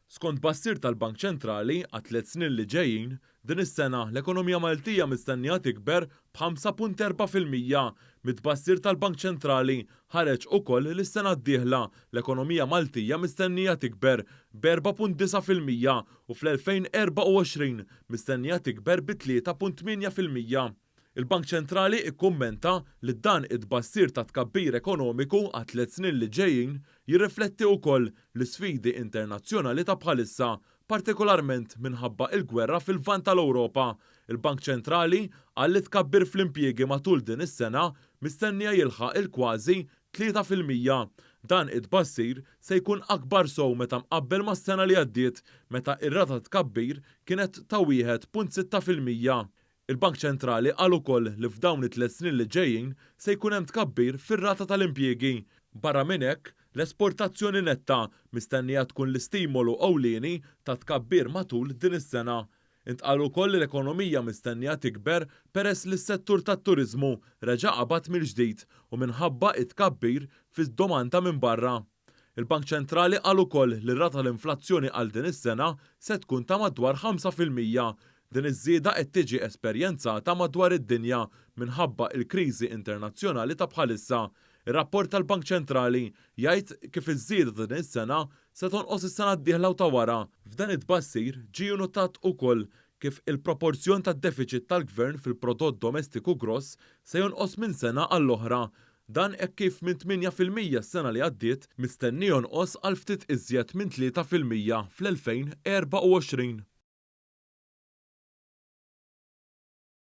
Skont bassir tal-Bank Ċentrali għat-3 snin li ġejjin, din is-sena l-ekonomija Maltija mistennija tikber b'5.4%. Mid-bassir tal-Bank Ċentrali ħareġ ukoll li s-sena d-dieħla l-ekonomija Maltija mistennija tikber b'4.9% u fl-2024 mistennija tikber b'3.8%. Il-Bank Ċentrali ikkummenta li dan id-bassir ta' tkabbir ekonomiku għat-3 snin li ġejjin jirrifletti wkoll l-isfidi internazzjonali ta' bħalissa, partikolarment minħabba il-gwerra fil-lvant tal-Ewropa. Il-Bank Ċentrali qal li tkabbir fl-impjiegi matul din is-sena mistennija jilħaq il-kważi 3%. Dan id-bassir se jkun akbar sow meta mqabbel mas-sena li għaddiet meta ir-rata tkabbir kienet ta' 1.6%. Il-Bank Ċentrali qal ukoll li f'dawn it-3 snin li ġejjin se jkun hemm tkabbir fir-rata tal-impjiegi. Barra minn hekk, l-esportazzjoni netta mistennija tkun l-istimolu ewlieni ta' tkabbir matul din is-sena. Intqal ukoll li l-ekonomija mistennija tikber peress li s-settur tat-turiżmu reġa' qabad mill-ġdid u minħabba it-tkabbir fiż-domanda minn barra. Il-Bank Ċentrali qal ukoll li r-rata l-inflazzjoni għal din is-sena se tkun ta' madwar 5%. Din iż-żieda qed tiġi esperjenzata madwar id-dinja minħabba l-kriżi internazzjonali ta' bħalissa. Ir-rapport tal-Bank Ċentrali jgħid kif iż-żieda din is-sena se tonqos is-sena d-dieħla u ta' wara. F'dan it-tbassir ġie notat ukoll kif il-proporzjon tad-deficit tal-Gvern fil-prodott domestiku gross se jonqos minn sena għall-oħra. Dan hekk kif minn 8% s-sena li għaddiet mistenni jonqos għal ftit iżjed minn 3% fl-2024.